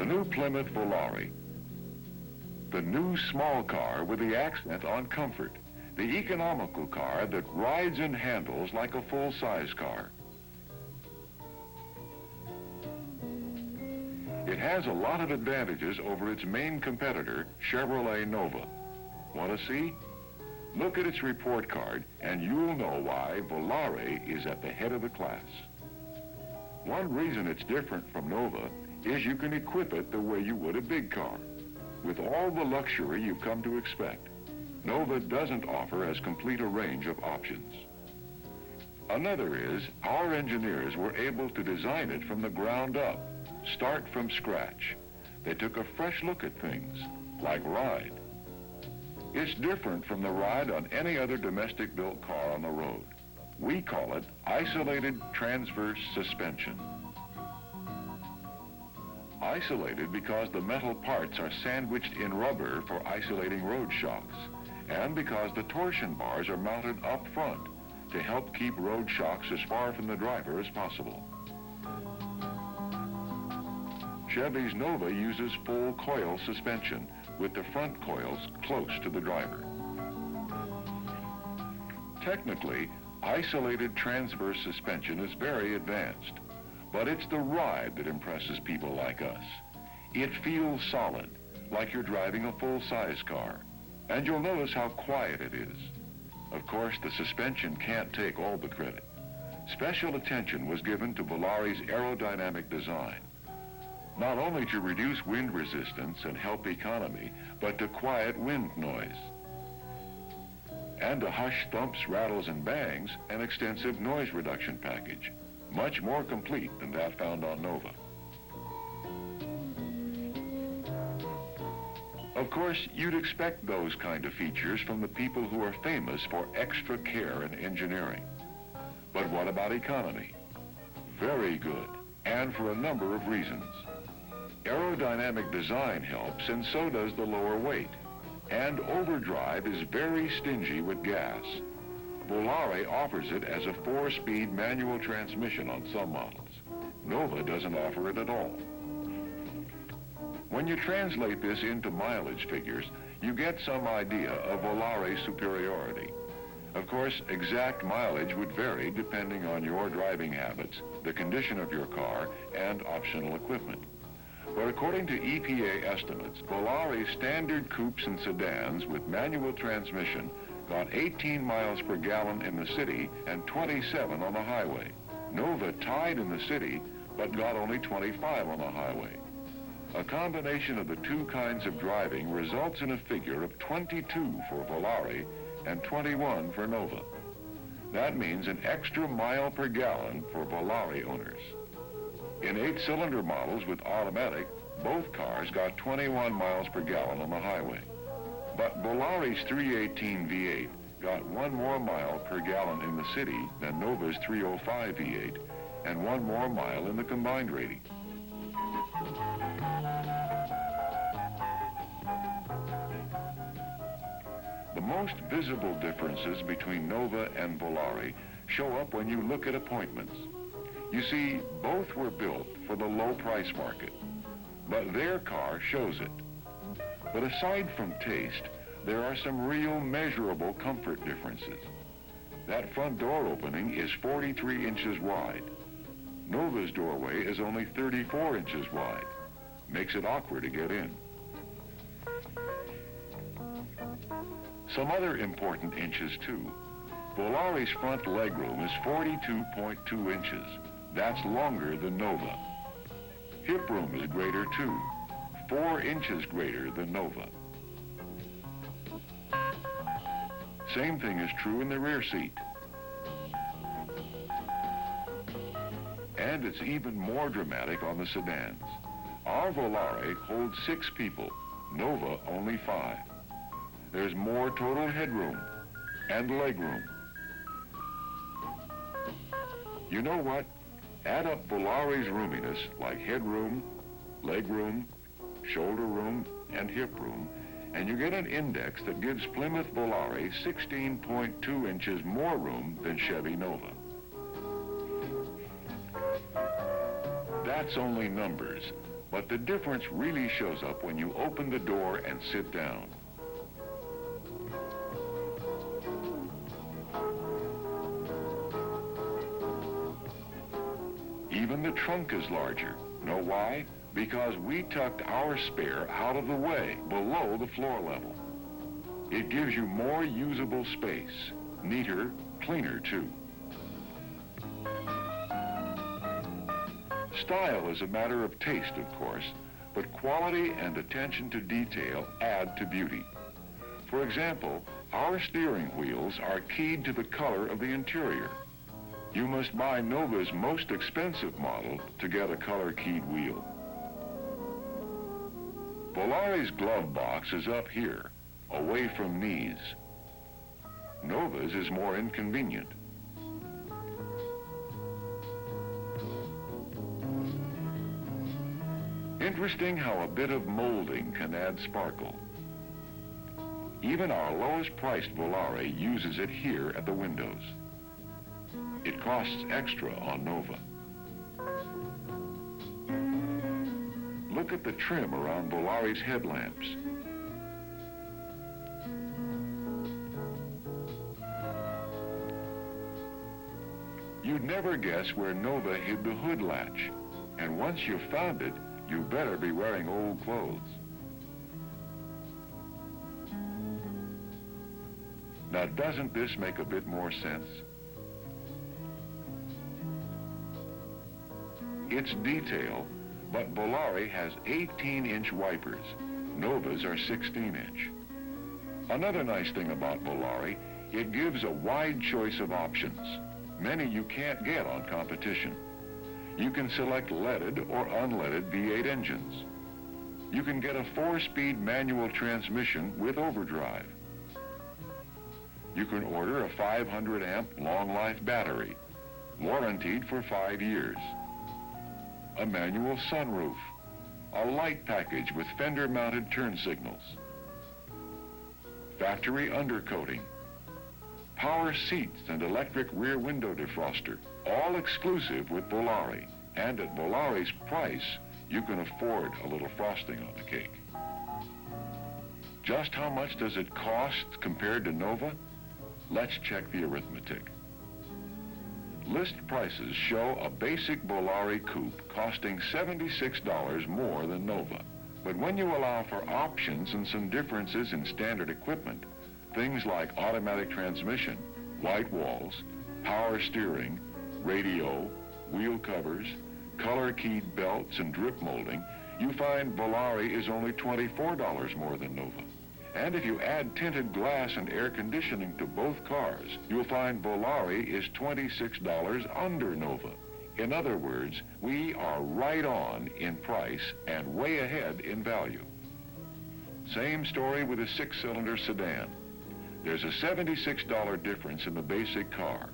new Plymouth Volare. The new small car with the accent on comfort. The economical car that rides and handles like a full-size car. It has a lot of advantages over its main competitor, Chevrolet Nova. Want to see? Look at its report card and you'll know why Volare is at the head of the class. One reason it's different from Nova is you can equip it the way you would a big car, with all the luxury you've come to expect. Nova doesn't offer as complete a range of options. Another is our engineers were able to design it from the ground up, start from scratch. They took a fresh look at things, like ride. It's different from the ride on any other domestic-built car on the road. We call it isolated transverse suspension. Isolated because the metal parts are sandwiched in rubber for isolating road shocks, and because the torsion bars are mounted up front to help keep road shocks as far from the driver as possible. Chevy's Nova uses full coil suspension, with the front coils close to the driver. Technically, isolated transverse suspension is very advanced, but it's the ride that impresses people like us. It feels solid, like you're driving a full-size car, and you'll notice how quiet it is. Of course, the suspension can't take all the credit. Special attention was given to Volare's aerodynamic design, not only to reduce wind resistance and help economy, but to quiet wind noise, and to hush thumps, rattles, and bangs, an extensive noise reduction package, much more complete than that found on Nova. Of course, you'd expect those kind of features from the people who are famous for extra care and engineering. But what about economy? Very good, and for a number of reasons. Aerodynamic design helps, and so does the lower weight. And overdrive is very stingy with gas. Volare offers it as a 4-speed manual transmission on some models. Nova doesn't offer it at all. When you translate this into mileage figures, you get some idea of Volare's superiority. Of course, exact mileage would vary depending on your driving habits, the condition of your car, and optional equipment. But according to EPA estimates, Volare's standard coupes and sedans with manual transmission got 18 miles per gallon in the city and 27 on the highway. Nova tied in the city, but got only 25 on the highway. A combination of the two kinds of driving results in a figure of 22 for Volare and 21 for Nova. That means an extra mile per gallon for Volare owners. In 8-cylinder models with automatic, both cars got 21 miles per gallon on the highway. But Volare's 318 V8 got 1 more mile per gallon in the city than Nova's 305 V8, and 1 more mile in the combined rating. The most visible differences between Nova and Volare show up when you look at appointments. You see, both were built for the low price market, but their car shows it. But aside from taste, there are some real measurable comfort differences. That front door opening is 43 inches wide. Nova's doorway is only 34 inches wide. Makes it awkward to get in. Some other important inches too. Volare's front legroom is 42.2 inches. That's longer than Nova. Hip room is greater too, 4 inches greater than Nova. Same thing is true in the rear seat. And it's even more dramatic on the sedans. Our Volare holds 6 people, Nova only 5. There's more total headroom and legroom. You know what? Add up Volare's roominess, like headroom, legroom, shoulder room, and hip room, and you get an index that gives Plymouth Volare 16.2 inches more room than Chevy Nova. That's only numbers. But the difference really shows up when you open the door and sit down. Even the trunk is larger. Know why? Because we tucked our spare out of the way, below the floor level. It gives you more usable space. Neater, cleaner too. Style is a matter of taste, of course, but quality and attention to detail add to beauty. For example, our steering wheels are keyed to the color of the interior. You must buy Nova's most expensive model to get a color-keyed wheel. Volare's glove box is up here, away from knees. Nova's is more inconvenient. Interesting how a bit of molding can add sparkle. Even our lowest priced Volare uses it here at the windows. It costs extra on Nova. Look at the trim around Volare's headlamps. You'd never guess where Nova hid the hood latch, and once you've found it, you better be wearing old clothes. Now, doesn't this make a bit more sense? It's detail, but Volare has 18-inch wipers. Nova's are 16-inch. Another nice thing about Volare, it gives a wide choice of options. Many you can't get on competition. You can select leaded or unleaded V8 engines. You can get a 4-speed manual transmission with overdrive. You can order a 500-amp long-life battery, warranted for 5 years. A manual sunroof, a light package with fender-mounted turn signals, factory undercoating, power seats and electric rear window defroster, all exclusive with Volare. And at Volare's price, you can afford a little frosting on the cake. Just how much does it cost compared to Nova? Let's check the arithmetic. List prices show a basic Volare coupe costing $76 more than Nova. But when you allow for options and some differences in standard equipment, things like automatic transmission, white walls, power steering, radio, wheel covers, color-keyed belts and drip molding, you find Volare is only $24 more than Nova. And if you add tinted glass and air conditioning to both cars, you'll find Volare is $26 under Nova. In other words, we are right on in price and way ahead in value. Same story with a 6-cylinder sedan. There's a $76 difference in the basic car.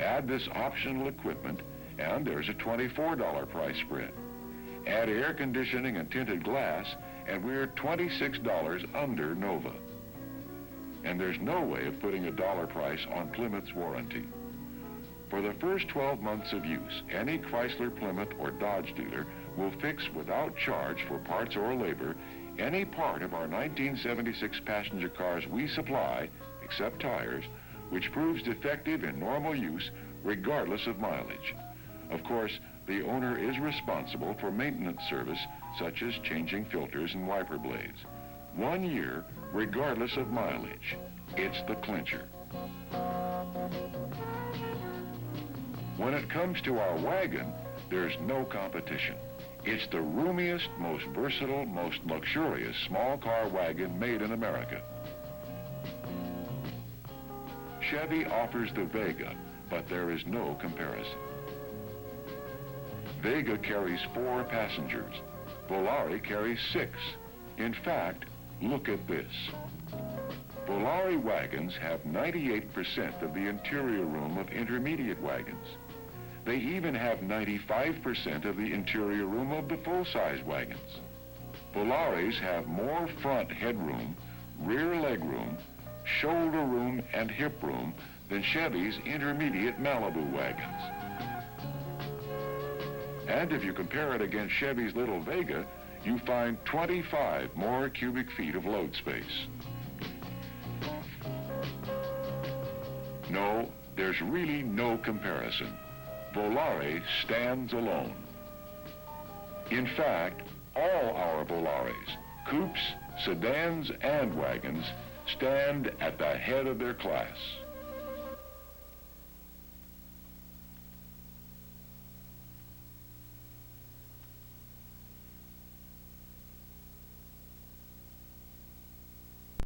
Add this optional equipment, and there's a $24 price spread. Add air conditioning and tinted glass, and we're $26 under Nova. And there's no way of putting a dollar price on Plymouth's warranty. For the first 12 months of use, any Chrysler, Plymouth, or Dodge dealer will fix without charge for parts or labor any part of our 1976 passenger cars we supply, except tires, which proves defective in normal use regardless of mileage. Of course, the owner is responsible for maintenance service such as changing filters and wiper blades. 1 year, regardless of mileage. It's the clincher. When it comes to our wagon, there's no competition. It's the roomiest, most versatile, most luxurious small car wagon made in America. Chevy offers the Vega, but there is no comparison. Vega carries 4 passengers. Volare carries 6. In fact, look at this. Volare wagons have 98% of the interior room of intermediate wagons. They even have 95% of the interior room of the full-size wagons. Volares have more front headroom, rear legroom, shoulder room, and hip room than Chevy's intermediate Malibu wagons. And if you compare it against Chevy's little Vega, you find 25 more cubic feet of load space. No, there's really no comparison. Volare stands alone. In fact, all our Volares, coupes, sedans, and wagons, stand at the head of their class.